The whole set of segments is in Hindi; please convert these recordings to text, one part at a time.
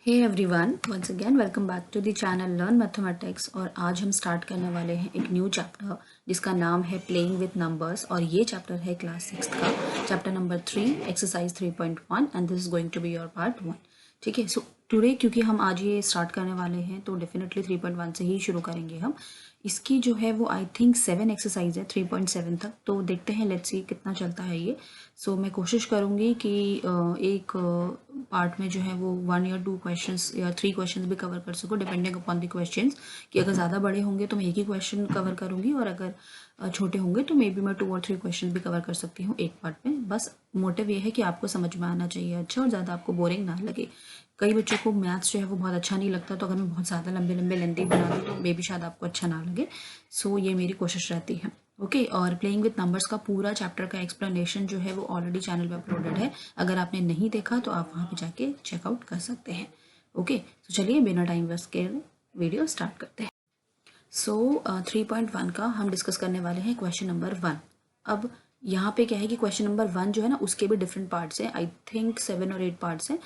Hey everyone, once again welcome back to the channel learn mathematics. और आज हम स्टार्ट करने वाले हैं एक न्यू चैप्टर जिसका नाम है प्लेइंग विद नंबर्स। और ये चैप्टर है क्लास 6 का, chapter number 3, exercise 3.1 and this is going to be your part 1। ठीक है, सो टुडे क्योंकि हम आज ये स्टार्ट करने वाले हैं तो डेफिनेटली 3.1 से ही शुरू करेंगे हम। इसकी जो है वो आई थिंक 7 एक्सरसाइज है 3.7 तक, तो देखते हैं लेट्स सी कितना चलता है ये। सो मैं कोशिश करूँगी कि एक पार्ट में जो है वो 1 या 2 क्वेश्चंस या 3 क्वेश्चंस भी कवर कर सकूँ डिपेंडिंग अपॉन द क्वेश्चंस, कि अगर ज़्यादा बड़े होंगे तो मैं एक ही क्वेश्चन कवर करूँगी और अगर छोटे होंगे तो मे बी मैं 2 और 3 क्वेश्चन भी कवर कर सकती हूँ एक पार्ट में। बस मोटिव ये है कि आपको समझ में आना चाहिए अच्छा, और ज़्यादा आपको बोरिंग ना लगे। कई बच्चों को मैथ्स जो है वो बहुत अच्छा नहीं लगता, तो अगर मैं बहुत ज़्यादा लंबे लंबे लेंथी बना दूँ तो मे बी शायद आपको अच्छा ना लगे। सो ये मेरी कोशिश रहती है। ओके, और प्लेइंग विथ नंबर्स का पूरा चैप्टर का एक्सप्लेनेशन जो है वो ऑलरेडी चैनल पे अपलोडेड है। अगर आपने नहीं देखा तो आप वहाँ पे जाके चेकआउट कर सकते हैं। ओके, तो चलिए बिना टाइम वेस्ट के वीडियो स्टार्ट करते हैं। सो 3.1 का हम डिस्कस करने वाले हैं क्वेश्चन नंबर 1। अब यहाँ पे क्या है कि क्वेश्चन नंबर 1 जो है ना उसके भी डिफरेंट पार्ट्स हैं, आई थिंक 7 और 8 पार्ट्स हैं।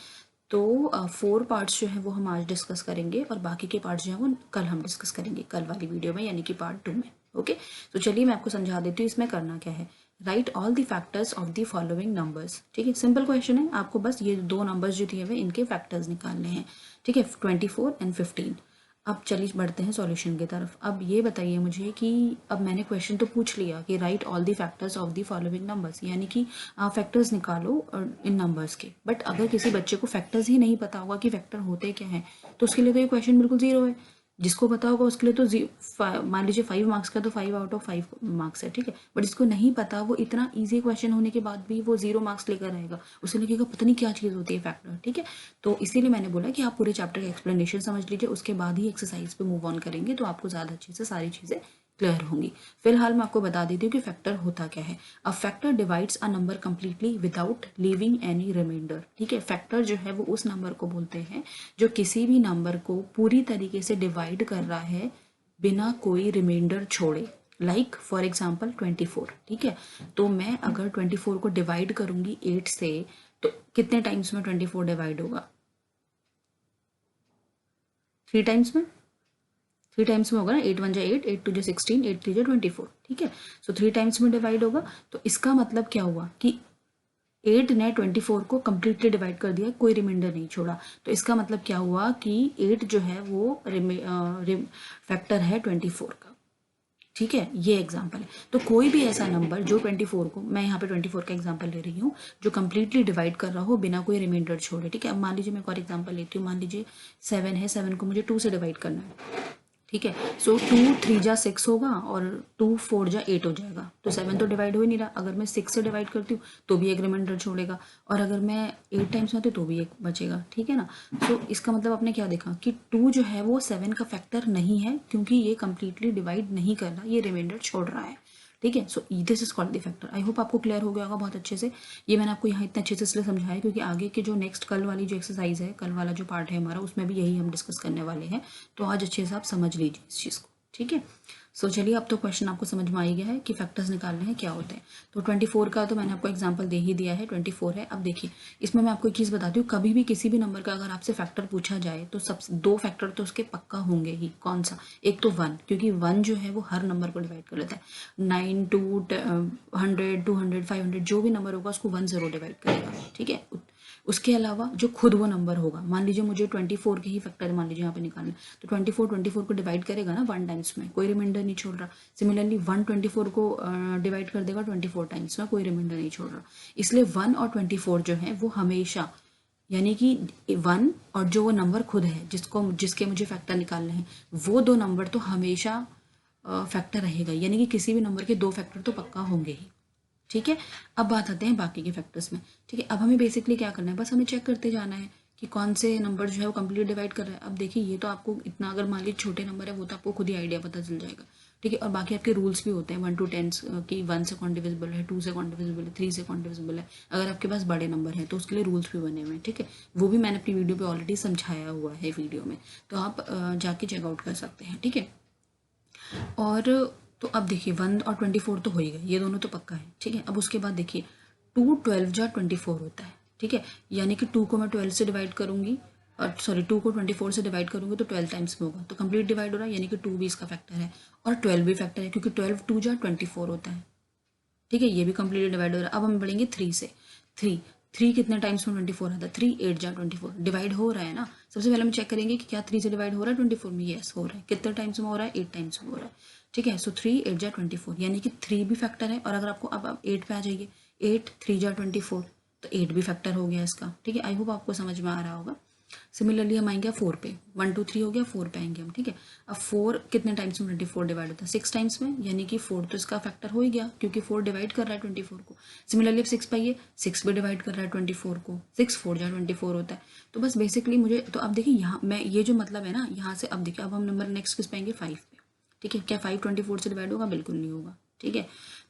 तो 4 पार्ट्स जो है वो हम आज डिस्कस करेंगे और बाकी के पार्ट्स जो हैं वो कल हम डिस्कस करेंगे, कल वाली वीडियो में, यानी कि पार्ट 2 में। ओके, तो चलिए मैं आपको समझा देती हूँ इसमें करना क्या है। Right all the factors of the following numbers. ठीक है, सिंपल क्वेश्चन है, आपको बस ये 2 नंबर्स जो दिए हुए इनके फैक्टर्स निकालने हैं। ठीक है, 24 एंड 15। अब चलिए बढ़ते हैं सॉल्यूशन की तरफ। अब ये बताइए मुझे कि अब मैंने क्वेश्चन तो पूछ लिया कि right all the factors of the following numbers, यानी कि आप फैक्टर्स निकालो इन नंबर्स के। बट अगर किसी बच्चे को फैक्टर्स ही नहीं पता होगा कि फैक्टर होते क्या हैं, तो उसके लिए तो ये क्वेश्चन बिल्कुल जीरो है। जिसको पता होगा उसके लिए तो मान लीजिए 5 मार्क्स का तो 5 आउट ऑफ 5 मार्क्स है। ठीक है, बट जिसको नहीं पता वो इतना ईजी क्वेश्चन होने के बाद भी वो 0 मार्क्स लेकर आएगा, उसे लगेगा पता नहीं क्या चीज़ होती है फैक्टर। ठीक है, तो इसीलिए मैंने बोला कि आप पूरे चैप्टर का एक्सप्लेनेशन समझ लीजिए, उसके बाद ही एक्सरसाइज पे मूव ऑन करेंगे तो आपको ज़्यादा अच्छे से सारी चीज़ें क्लियर होंगी। फिलहाल मैं आपको बता देती हूँ कि फैक्टर होता क्या है। A factor divides a number completely without leaving any remainder. ठीक है, फैक्टर जो है वो उस नंबर को बोलते हैं जो किसी भी नंबर को पूरी तरीके से डिवाइड कर रहा है बिना कोई रिमाइंडर छोड़े। Like for example 24। ठीक है, तो मैं अगर 24 को डिवाइड करूंगी 8 से, तो कितने टाइम्स में 24 डिवाइड होगा? 3 टाइम्स में। 3 टाइम्स में होगा ना, 8 1 जा 8, 8 2 जा 16, 8 3 जा 24। ठीक है, सो 3 टाइम्स में डिवाइड होगा। तो इसका मतलब क्या हुआ कि 8 ने 24 को कम्प्लीटली डिवाइड कर दिया, कोई रिमाइंडर नहीं छोड़ा। तो इसका मतलब क्या हुआ कि 8 जो है वो फैक्टर है 24 का। ठीक है, ये एग्जाम्पल है। तो कोई भी ऐसा नंबर जो 24 को, मैं यहाँ पे 24 का एग्जाम्पल ले रही हूँ, जो कम्प्लीटली डिवाइड कर रहा हो बिना कोई रिमाइंडर छोड़े। ठीक है, अब मान लीजिए मैं एक और एग्जाम्पल लेती हूँ। मान लीजिए 7 है, 7 को मुझे 2 से डिवाइड करना है। ठीक है, सो 2 3 जा 6 होगा और 2 4 जा 8 हो जाएगा। तो 7 तो डिवाइड हो ही नहीं रहा। अगर मैं 6 से डिवाइड करती हूँ तो भी एक रिमाइंडर छोड़ेगा, और अगर मैं 8 टाइम्स में आती तो भी एक बचेगा। ठीक है ना, सो इसका मतलब आपने क्या देखा कि 2 जो है वो 7 का फैक्टर नहीं है, क्योंकि ये कंप्लीटली डिवाइड नहीं कर रहा, ये रिमाइंडर छोड़ रहा है। ठीक है, so this is called the factor. I hope आपको क्लियर हो गया होगा बहुत अच्छे से। ये मैंने आपको यहाँ इतने अच्छे से इसलिए समझाया क्योंकि आगे के जो नेक्स्ट कल वाली जो एक्सरसाइज है, कल वाला जो पार्ट है हमारा, उसमें भी यही हम डिस्कस करने वाले हैं। तो आज अच्छे से आप समझ लीजिए इस चीज़ को। ठीक है, सो चलिए अब तो क्वेश्चन आपको समझ में आ ही गया है कि फैक्टर्स निकालने हैं क्या होते हैं। तो 24 का तो मैंने आपको एग्जांपल दे ही दिया है, 24 है। अब देखिए इसमें मैं आपको एक चीज़ बताती हूँ, कभी भी किसी भी नंबर का अगर आपसे फैक्टर पूछा जाए तो सब 2 फैक्टर तो उसके पक्का होंगे ही। कौन सा? एक तो 1, क्योंकि 1 जो है वो हर नंबर को डिवाइड कर लेता है। 9 2 100 200 500 जो भी नंबर होगा उसको 1 जरूर डिवाइड करेगा। ठीक है, उसके अलावा जो खुद वो नंबर होगा, मान लीजिए मुझे 24 के ही फैक्टर मान लीजिए यहाँ पे निकालना, तो 24 को डिवाइड करेगा ना 1 टाइम्स में, कोई रिमाइंडर नहीं छोड़ रहा। सिमिलरली 1 24 को डिवाइड कर देगा 24 टाइम्स में, कोई रिमाइंडर नहीं छोड़ रहा। इसलिए 1 और 24 जो है वो हमेशा, यानी कि 1 और जो वो नंबर खुद है जिसके मुझे फैक्टर निकालने हैं, वो 2 नंबर तो हमेशा फैक्टर रहेगा, यानी कि किसी भी नंबर के 2 फैक्टर तो पक्का होंगे ही। ठीक है, अब बात आते हैं बाकी के फैक्टर्स में। ठीक है, अब हमें बेसिकली क्या करना है, बस हमें चेक करते जाना है कि कौन से नंबर जो है वो कंप्लीट डिवाइड कर रहा है। अब देखिए ये तो आपको इतना, अगर मान लीजिए छोटे नंबर है वो तो आपको खुद ही आइडिया पता चल जाएगा। ठीक है, और बाकी आपके रूल्स भी होते हैं 1 to 10 की 1 से कौन डिविजिबल है, 2 से कौन डिविजिबल है, 3 से कौन डिविजिबल है। अगर आपके पास बड़े नंबर है तो उसके लिए रूल्स भी बने हुए हैं। ठीक है, वो भी मैंने अपनी वीडियो पे ऑलरेडी समझाया हुआ है वीडियो में, तो आप जाके चेकआउट कर सकते हैं। ठीक है, और तो अब देखिए 1 और 24 तो हो ही गए, ये दोनों तो पक्का है। ठीक है, अब उसके बाद देखिए 2 12 जा 24 होता है। ठीक है, यानी कि 2 को मैं 12 से डिवाइड करूंगी और सॉरी 2 को 24 से डिवाइड करूँगी तो 12 टाइम्स में होगा, तो कंप्लीट डिवाइड हो रहा है, यानी कि 2 भी इसका फैक्टर है और 12 भी फैक्टर है, क्योंकि 12 2 जा 24 होता है। ठीक है, ये भी कंप्लीटली डिवाइड हो रहा है। अब हम बढ़ेंगे 3 से। 3 कितने टाइम्स में 24 आता है? 3 8 जा 24 डिवाइड हो रहा है ना। सबसे पहले हम चेक करेंगे कि क्या 3 से डिवाइड हो रहा है 24 में। यस हो रहा है। कितने टाइम्स में हो रहा है? 8 टाइम्स में हो रहा है। ठीक है, सो 3 8 जा 24, यानी कि 3 भी फैक्टर है। और अगर आपको अब आप 8 पे आ जाइए, 8 3 जा 24, तो 8 भी फैक्टर हो गया इसका। ठीक है, आई होप आपको समझ में आ रहा होगा। सिमिलरली हम आएंगे 4 पे, 1 2 3 हो गया, 4 पे आएंगे हम। ठीक है, अब 4 कितने टाइम्स में 24 डिवाइड होता है? 6 टाइम्स में, यानी कि 4 तो इसका फैक्टर हो ही गया, क्योंकि 4 डिवाइड कर रहा है 24 को। सिमिलरली अब 6 पाइए, 6 भी डिवाइड कर रहा है 24 को। 6 4 जा 24 होता है। तो बस बेसिकली मुझे तो अब देखिए यहाँ मैं ये जो मतलब है ना, यहाँ से अब देखिए अब हम नंबर नेक्स्ट किस पाएंगे? 5 पे। ठीक है, क्या 5 24 से डिवाइड होगा? बिल्कुल नहीं होगा। ठीक है,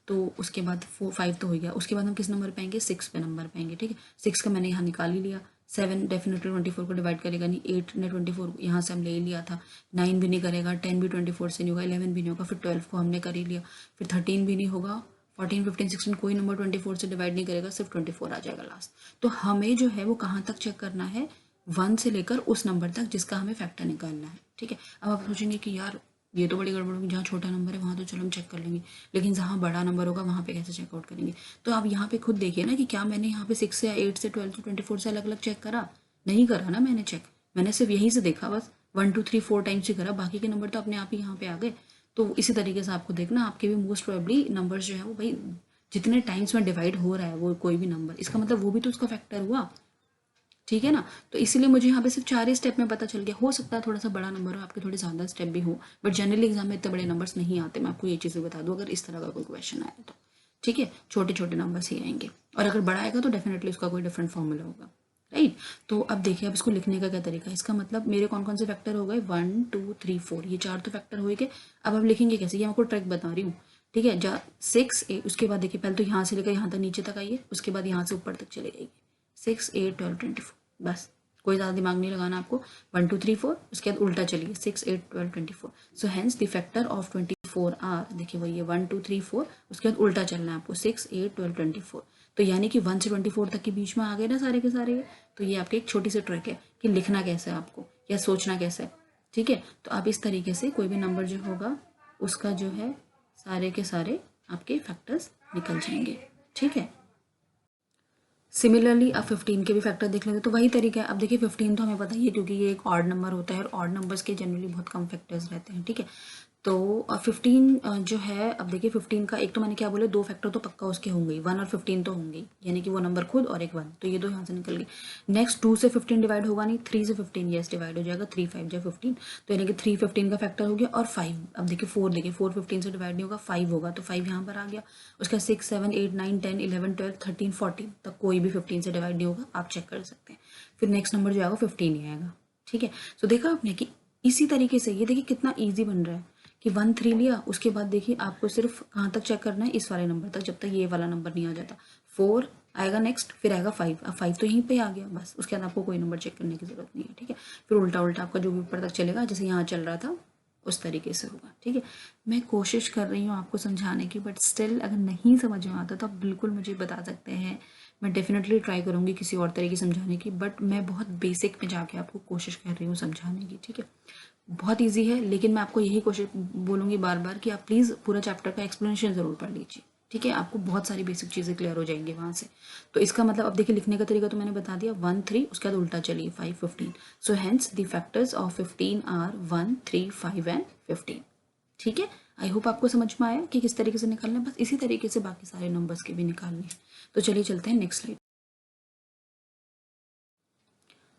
तो उसके बाद 5 तो हो गया। उसके बाद हम किस नंबर पाएंगे? 6 पे नंबर पाएंगे। ठीक है, 6 का मैंने यहाँ निकाल ही लिया। 7 डेफिनेटली 24 को डिवाइड करेगा नहीं, 8 ने 24 यहाँ से हम ले ही लिया था। 9 भी नहीं करेगा, 10 भी 24 से नहीं होगा, 11 भी नहीं होगा, फिर 12 को हमने कर ही लिया, फिर 13 भी नहीं होगा, 14 15 16 कोई नंबर 24 से डिवाइड नहीं करेगा, सिर्फ 24 आ जाएगा लास्ट। तो हमें जो है वो कहाँ तक चेक करना है? 1 से लेकर उस नंबर तक जिसका हमें फैक्टर निकालना है। ठीक है, अब आप सोचेंगे कि यार ये तो बड़ी गड़बड़ होगी, जहाँ छोटा नंबर है वहाँ तो चलो हम चेक कर लेंगे, लेकिन जहाँ बड़ा नंबर होगा वहाँ पे कैसे चेकआउट करेंगे? तो आप यहाँ पे खुद देखिए ना कि क्या मैंने यहाँ पे 6 से 8 से 12 से 24 से अलग अलग चेक करा? नहीं करा ना मैंने चेक, मैंने सिर्फ यहीं से देखा, बस 1 2 3 4 टाइम्स ही करा, बाकी के नंबर तो अपने आप ही यहाँ पे आ गए। तो इसी तरीके से आपको देखना, आपके भी मोस्ट प्रोबेबली नंबर्स जो है वो भाई जितने टाइम्स में डिवाइड हो रहा है वो कोई भी नंबर, इसका मतलब वो भी तो उसका फैक्टर हुआ। ठीक है ना, तो इसीलिए मुझे यहाँ पे सिर्फ 4 ही स्टेप में पता चल गया। हो सकता है थोड़ा सा बड़ा नंबर हो, आपके थोड़े ज़्यादा स्टेप भी हो, बट जनरली एग्जाम में इतने बड़े नंबर्स नहीं आते। मैं आपको ये चीज़ भी बता दूँ, अगर इस तरह का कोई क्वेश्चन आया तो। ठीक है, छोटे छोटे नंबर्स ही आएंगे, और अगर बड़ा आएगा तो डेफिनेटली उसका कोई डिफरेंट फॉर्मूला होगा। राइट, तो अब देखिए अब इसको लिखने का क्या तरीका है। इसका मतलब मेरे कौन कौन से फैक्टर हो गए? 1 2 3 4, ये 4 तो फैक्टर हो गए। अब लिखेंगे कैसे, ये मैं आपको ट्रैक बता रही हूँ। ठीक है, 6 8, उसके बाद देखिए पहले तो यहाँ से लेकर यहाँ तक नीचे तक आइए, उसके बाद यहाँ से ऊपर तक चले जाइए। 6 8 12 24, बस कोई ज़्यादा दिमाग नहीं लगाना आपको। 1 2 3 4, उसके बाद उल्टा चलिए 6 8 12 24। So hence the factor of 24 are, देखिए वही है 1 2 3 4, उसके बाद उल्टा चलना है आपको 6 8 12 24। तो यानी कि 1 से 24 तक के बीच में आ गए ना सारे के सारे। तो ये आपकी एक छोटी सी ट्रिक है कि लिखना कैसे है आपको या सोचना कैसे है। ठीक है, तो आप इस तरीके से कोई भी नंबर जो होगा उसका जो है सारे के सारे आपके फैक्टर्स निकल जाएंगे। ठीक है, सिमिलरली अब 15 के भी फैक्टर देख लेते हैं, तो वही तरीका है। अब देखिए 15 तो हमें पता ही है क्योंकि ये एक ऑड नंबर होता है, और ऑड नंबर्स के जनरली बहुत कम फैक्टर्स रहते हैं। ठीक है, तो 15 जो है, अब देखिए 15 का एक तो मैंने क्या बोले, 2 फैक्टर तो पक्का उसके होंगे ही, 1 और 15 तो होंगे ही, यानी कि वो नंबर खुद और एक 1, तो ये दो यहाँ से निकल गई। नेक्स्ट 2 से 15 डिवाइड होगा नहीं, 3 से 15 यस डिवाइड हो जाएगा, 3 5 जा 15, तो यानी कि 3 15 का फैक्टर हो गया। और 5, अब देखिए 4, देखिए 4 15 से डिवाइड नहीं होगा, 5 होगा, तो 5 यहाँ पर आ गया। उसका 6 7 8 9 10 11 12 13 14 तक कोई भी 15 से डिवाइड नहीं होगा, आप चेक कर सकते हैं। फिर नेक्स्ट नंबर जो आएगा 15 ही आएगा। ठीक है, तो देखा आपने कि इसी तरीके से ये देखिए कितना ईजी बन रहा है कि 1 3 लिया, उसके बाद देखिए आपको सिर्फ कहाँ तक चेक करना है, इस वाले नंबर तक, जब तक ये वाला नंबर नहीं आ जाता। 4 आएगा नेक्स्ट, फिर आएगा 5, अब 5 तो यहीं पे आ गया, बस उसके बाद आपको कोई नंबर चेक करने की जरूरत नहीं है। ठीक है, फिर उल्टा उल्टा आपका जो भी ऊपर तक चलेगा, जैसे यहाँ चल रहा था उस तरीके से होगा। ठीक है, मैं कोशिश कर रही हूँ आपको समझाने की, बट स्टिल अगर नहीं समझ में आता तो आप बिल्कुल मुझे बता सकते हैं। मैं डेफिनेटली ट्राई करूँगी किसी और तरीके समझाने की, बट मैं बहुत बेसिक में जाके आपको कोशिश कर रही हूँ समझाने की। ठीक है, बहुत इजी है, लेकिन मैं आपको यही कोशिश बोलूँगी बार बार कि आप प्लीज़ पूरा चैप्टर का एक्सप्लेनेशन ज़रूर पढ़ लीजिए। ठीक है, आपको बहुत सारी बेसिक चीज़ें क्लियर हो जाएंगी वहाँ से। तो इसका मतलब अब देखिए लिखने का तरीका तो मैंने बता दिया, 1 3, उसके बाद उल्टा चलिए 5 15। So hence the factors of 15 are 1 3 5 and 15। ठीक है, आई होप आपको समझ में आया कि किस तरीके से निकालना है। बस इसी तरीके से बाकी सारे नंबर्स के भी निकालने हैं। तो चलिए चलते हैं नेक्स्ट स्लाइड।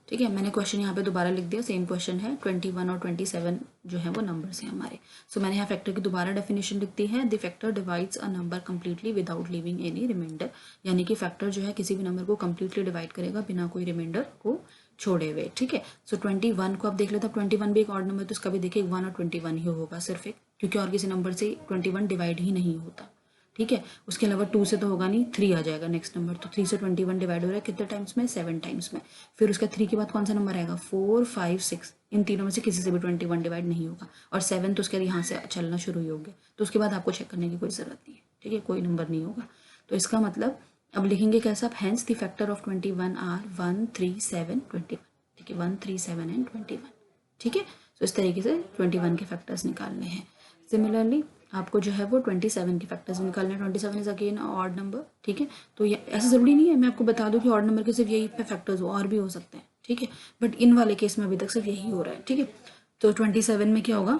ठीक है, मैंने क्वेश्चन यहाँ पे दोबारा लिख दिया, सेम क्वेश्चन है। 21 और 27 जो है वो नंबर्स हैं हमारे। सो मैंने यहाँ फैक्टर की दोबारा डेफिनेशन लिख दी है। The factor divides a number completely without leaving any remainder, यानी कि फैक्टर जो है किसी भी नंबर को कंप्लीटली डिवाइड करेगा बिना कोई रिमाइंडर को छोड़े हुए। ठीक है, सो 21 को आप देख लेते हैं, 21 भी एक ऑड नंबर, तो इसका भी देखिए 1 और 21 ही होगा सिर्फ एक, क्योंकि और किसी नंबर से 21 डिवाइड ही नहीं होता। ठीक है, उसके अलावा 2 से तो होगा नहीं, 3 आ जाएगा नेक्स्ट नंबर। तो 3 से 21 डिवाइड हो रहा है कितने टाइम्स में? 7 टाइम्स में। फिर उसका 3 के बाद कौन सा नंबर आएगा? 4 5 6, इन तीनों में से किसी से भी 21 डिवाइड नहीं होगा। और 7 तो उसके बाद यहाँ से चलना शुरू ही हो गया, तो उसके बाद आपको चेक करने की कोई ज़रूरत नहीं है। ठीक है, कोई नंबर नहीं होगा। तो इसका मतलब अब लिखेंगे कैसा? Hence the factor of 21 are 1 3 7 21। ठीक है, 1, 3, 7 एंड 21। ठीक है, तो इस तरीके से 21 के फैक्टर्स निकालने हैं। सिमिलरली आपको जो है वो 27 के फैक्टर्स निकालने हैं। 27 इज अगेन ऑड नंबर। ठीक है, तो ये ऐसा ज़रूरी नहीं है मैं आपको बता दूं कि ऑड नंबर के सिर्फ यही पे फैक्टर्स हो, और भी हो सकते हैं। ठीक है, बट इन वाले केस में अभी तक सिर्फ यही हो रहा है। ठीक है, तो 27 में क्या होगा,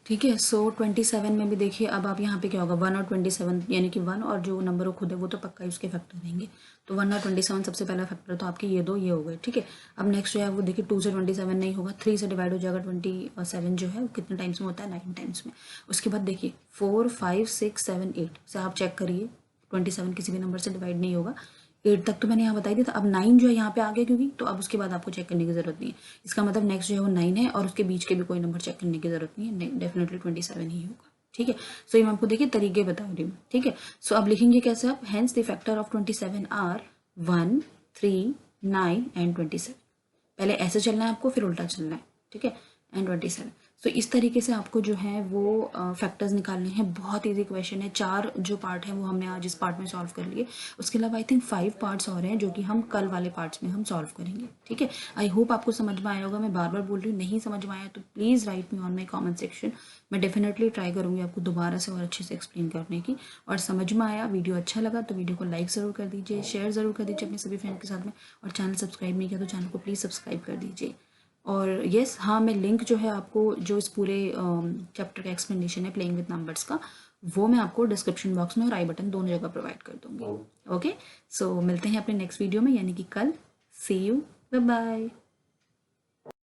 ठीक है, सो 27 में भी देखिए अब आप यहाँ पे क्या होगा, 1 और 27, यानी कि 1 और जो नंबर खुद है वो तो पक्का ही उसके फैक्टर रहेंगे। तो 1 और 27 सबसे पहला फैक्टर, तो आपके ये दो ये हो गए। ठीक है, अब नेक्स्ट जो है वो देखिए 2 से 27 नहीं होगा, 3 से डिवाइड हो जाएगा। 27 जो है वो कितने टाइम्स में होता है, 9 टाइम्स में। उसके बाद देखिए 4, 5, 6, 7, 8 से आप चेक करिए, 27 किसी भी नंबर से डिवाइड नहीं होगा। 8 तक तो मैंने यहाँ बताई थी, तो अब 9 जो है यहाँ पे आ गया क्योंकि, तो अब उसके बाद आपको चेक करने की जरूरत नहीं है। इसका मतलब नेक्स्ट जो है वो 9 है और उसके बीच के भी कोई नंबर चेक करने की जरूरत नहीं है, डेफिनेटली 27 ही होगा। ठीक है, सो ये मैं आपको देखिए तरीके बता रही हूँ। ठीक है, सो अब लिखेंगे कैसे आप, hence the factor of 27 are 1, 3, 9 and 27। पहले ऐसे चलना है आपको, फिर उल्टा चलना है। ठीक है, एंड 27। सो इस तरीके से आपको जो है वो फैक्टर्स निकालने हैं। बहुत इजी क्वेश्चन है। 4 जो पार्ट है वो हमने आज इस पार्ट में सॉल्व कर लिए। उसके अलावा आई थिंक 5 पार्ट्स और हैं जो कि हम कल वाले पार्ट्स में हम सॉल्व करेंगे। ठीक है, आई होप आपको समझ में आया होगा। मैं बार बार बोल रही हूँ, नहीं समझ में आया तो please write me on my comment section. मैं डेफिनेटली ट्राई करूँगी आपको दोबारा से और अच्छे से एक्सप्लेन करने की। और समझ में आया, वीडियो अच्छा लगा तो वीडियो को लाइक ज़रूर कर दीजिए, शेयर ज़रूर कर दीजिए अपने सभी फ्रेंड के साथ में। और चैनल सब्सक्राइब नहीं किया तो चैनल को प्लीज़ सब्सक्राइब कर दीजिए। और यस हाँ, मैं लिंक जो है आपको जो इस पूरे चैप्टर का एक्सप्लेनेशन है प्लेइंग विद नंबर्स का, वो मैं आपको डिस्क्रिप्शन बॉक्स में और आई बटन दोनों जगह प्रोवाइड कर दूंगी। ओके, सो मिलते हैं अपने नेक्स्ट वीडियो में, यानी कि कल। सी यू, बाय बाय।